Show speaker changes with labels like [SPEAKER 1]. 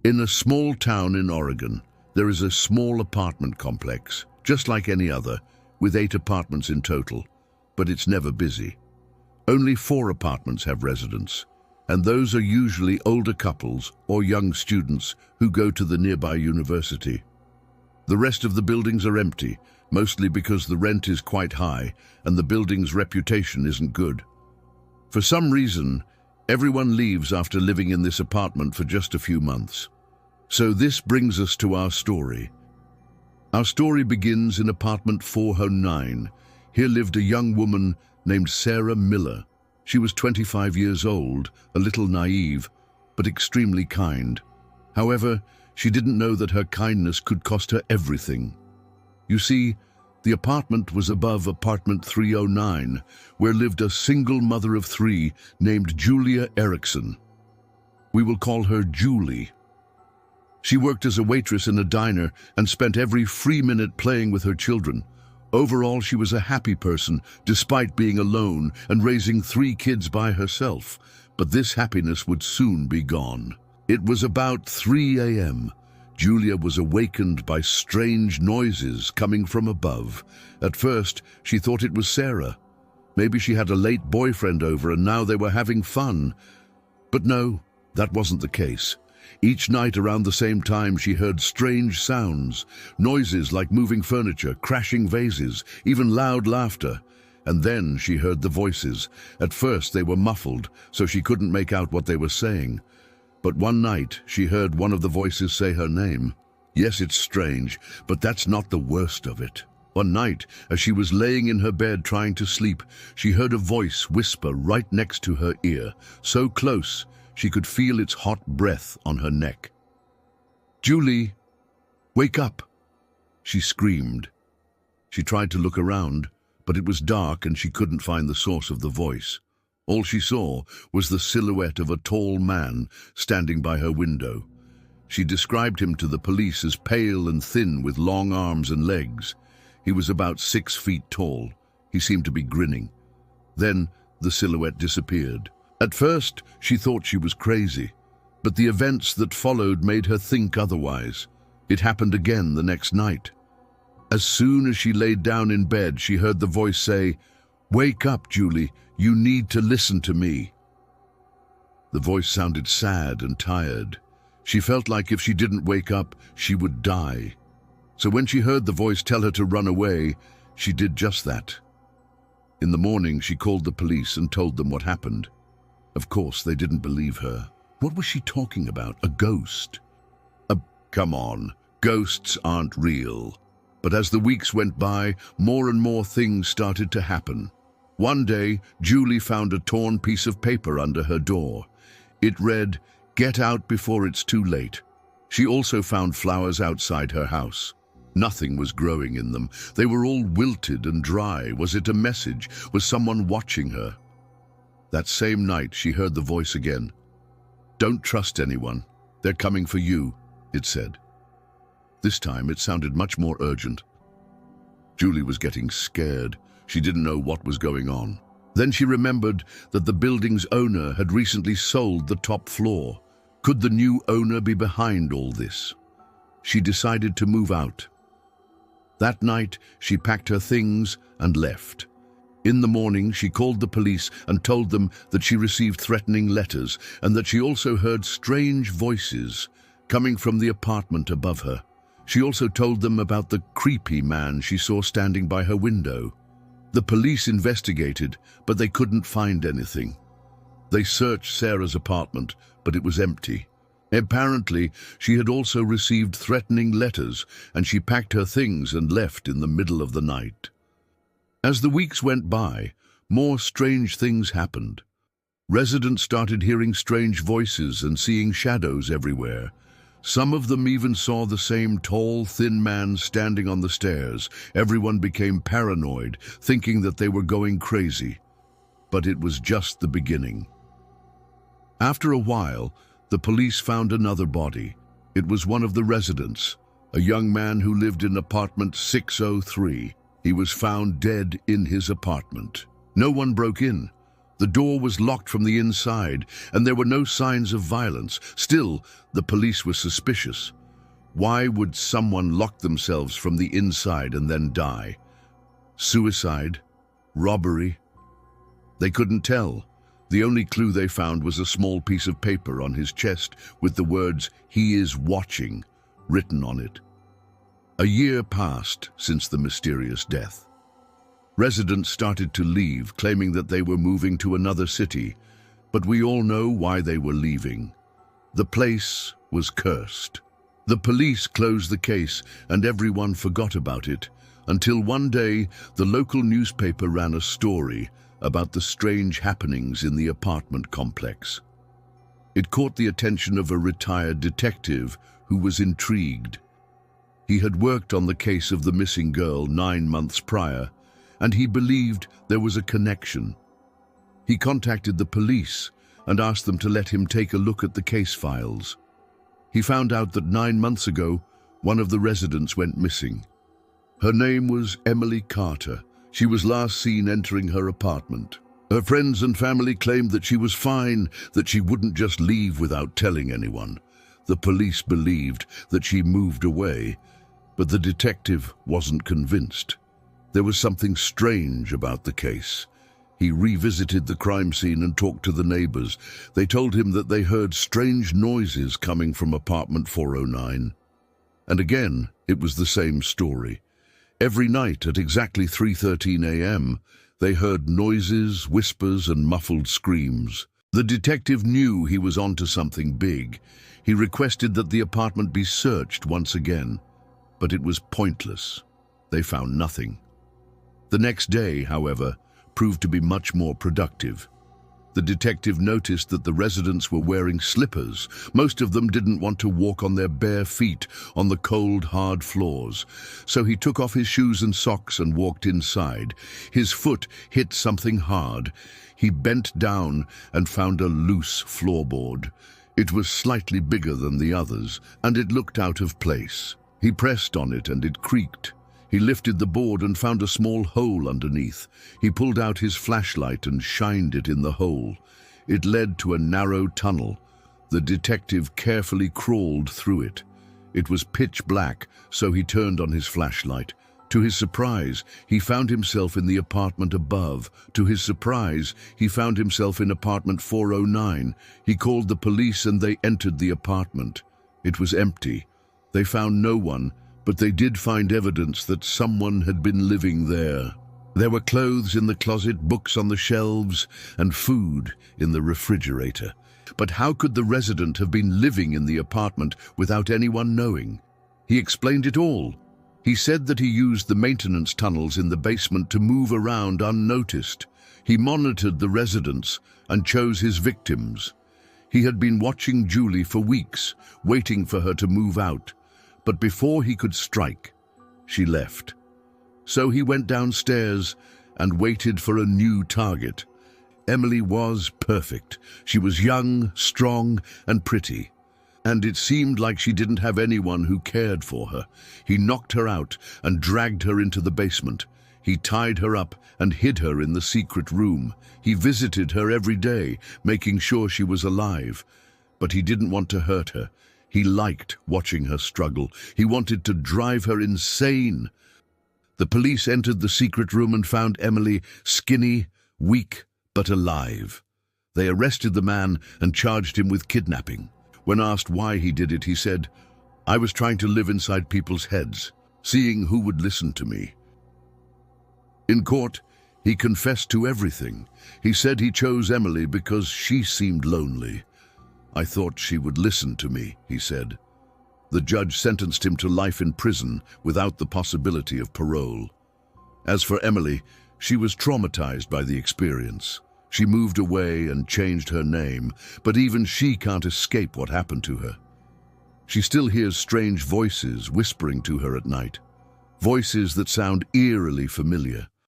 [SPEAKER 1] In a small town in Oregon, there is a small apartment complex, just like any other, with 8 apartments in total, but it's never busy. Only 4 apartments have residents, and those are usually older couples or young students who go to the nearby university. The rest of the buildings are empty, mostly because the rent is quite high and the building's reputation isn't good. For some reason, everyone leaves after living in this apartment for just a few months. So this brings us to our story. Our story begins in apartment 409. Here lived a young woman named Sarah Miller. She was 25 years old, a little naive, but extremely kind. However, she didn't know that her kindness could cost her everything. You see, the apartment was above apartment 309, where lived a single mother of 3 named Julia Erickson. We will call her Julie. She worked as a waitress in a diner and spent every free minute playing with her children. Overall, she was a happy person, despite being alone and raising 3 kids by herself. But this happiness would soon be gone. It was about 3 a.m. Julia was awakened by strange noises coming from above. At first, she thought it was Sarah. Maybe she had a late boyfriend over and now they were having fun. But no, that wasn't the case. Each night around the same time, she heard strange sounds, noises like moving furniture, crashing vases, even loud laughter. And then she heard the voices. At first they were muffled, so she couldn't make out what they were saying. But one night, she heard one of the voices say her name. Yes, it's strange, but that's not the worst of it. One night, as she was laying in her bed trying to sleep, she heard a voice whisper right next to her ear, so close she could feel its hot breath on her neck. "Julie, wake up!" she screamed. She tried to look around, but it was dark and she couldn't find the source of the voice. All she saw was the silhouette of a tall man standing by her window. She described him to the police as pale and thin with long arms and legs. He was about 6 feet tall. He seemed to be grinning. Then the silhouette disappeared. At first, she thought she was crazy, but the events that followed made her think otherwise. It happened again the next night. As soon as she laid down in bed, she heard the voice say, "Wake up, Julie. You need to listen to me." The voice sounded sad and tired. She felt like if she didn't wake up, she would die. So when she heard the voice tell her to run away, she did just that. In the morning, she called the police and told them what happened. Of course, they didn't believe her. What was she talking about? A ghost? Come on, ghosts aren't real. But as the weeks went by, more and more things started to happen. One day, Julie found a torn piece of paper under her door. It read, "Get out before it's too late." She also found flowers outside her house. Nothing was growing in them. They were all wilted and dry. Was it a message? Was someone watching her? That same night, she heard the voice again. "Don't trust anyone. They're coming for you," it said. This time, it sounded much more urgent. Julie was getting scared. She didn't know what was going on. Then she remembered that the building's owner had recently sold the top floor. Could the new owner be behind all this? She decided to move out. That night, she packed her things and left. In the morning, she called the police and told them that she received threatening letters and that she also heard strange voices coming from the apartment above her. She also told them about the creepy man she saw standing by her window. The police investigated, but they couldn't find anything. They searched Sarah's apartment, but it was empty. Apparently, she had also received threatening letters, and she packed her things and left in the middle of the night. As the weeks went by, more strange things happened. Residents started hearing strange voices and seeing shadows everywhere. Some of them even saw the same tall, thin man standing on the stairs. Everyone became paranoid, thinking that they were going crazy. But it was just the beginning. After a while, the police found another body. It was one of the residents, a young man who lived in apartment 603. He was found dead in his apartment. No one broke in. The door was locked from the inside, and there were no signs of violence. Still, the police were suspicious. Why would someone lock themselves from the inside and then die? Suicide? Robbery? They couldn't tell. The only clue they found was a small piece of paper on his chest with the words, "He is watching," written on it. A year passed since the mysterious death. Residents started to leave, claiming that they were moving to another city, but we all know why they were leaving. The place was cursed. The police closed the case and everyone forgot about it, until one day the local newspaper ran a story about the strange happenings in the apartment complex. It caught the attention of a retired detective who was intrigued. He had worked on the case of the missing girl 9 months prior, and he believed there was a connection. He contacted the police and asked them to let him take a look at the case files. He found out that 9 months ago, one of the residents went missing. Her name was Emily Carter. She was last seen entering her apartment. Her friends and family claimed that she was fine, that she wouldn't just leave without telling anyone. The police believed that she moved away, but the detective wasn't convinced. There was something strange about the case. He revisited the crime scene and talked to the neighbors. They told him that they heard strange noises coming from apartment 409. And again, it was the same story. Every night at exactly 3:13 a.m., they heard noises, whispers, and muffled screams. The detective knew he was onto something big. He requested that the apartment be searched once again, but it was pointless. They found nothing. The next day, however, proved to be much more productive. The detective noticed that the residents were wearing slippers. Most of them didn't want to walk on their bare feet on the cold, hard floors. So he took off his shoes and socks and walked inside. His foot hit something hard. He bent down and found a loose floorboard. It was slightly bigger than the others, and it looked out of place. He pressed on it and it creaked. He lifted the board and found a small hole underneath. He pulled out his flashlight and shined it in the hole. It led to a narrow tunnel. The detective carefully crawled through it. It was pitch black, so he turned on his flashlight. To his surprise, he found himself in the apartment above. To his surprise, he found himself in apartment 409. He called the police and they entered the apartment. It was empty. They found no one, but they did find evidence that someone had been living there. There were clothes in the closet, books on the shelves, and food in the refrigerator. But how could the resident have been living in the apartment without anyone knowing? He explained it all. He said that he used the maintenance tunnels in the basement to move around unnoticed. He monitored the residents and chose his victims. He had been watching Julie for weeks, waiting for her to move out. But before he could strike, she left. So he went downstairs and waited for a new target. Emily was perfect. She was young, strong, and pretty. And it seemed like she didn't have anyone who cared for her. He knocked her out and dragged her into the basement. He tied her up and hid her in the secret room. He visited her every day, making sure she was alive. But he didn't want to hurt her. He liked watching her struggle. He wanted to drive her insane. The police entered the secret room and found Emily skinny, weak, but alive. They arrested the man and charged him with kidnapping. When asked why he did it, he said, "I was trying to live inside people's heads, seeing who would listen to me." In court, he confessed to everything. He said he chose Emily because she seemed lonely. "I thought she would listen to me," he said. The judge sentenced him to life in prison without the possibility of parole. As for Emily, she was traumatized by the experience. She moved away and changed her name, but even she can't escape what happened to her. She still hears strange voices whispering to her at night, voices that sound eerily familiar.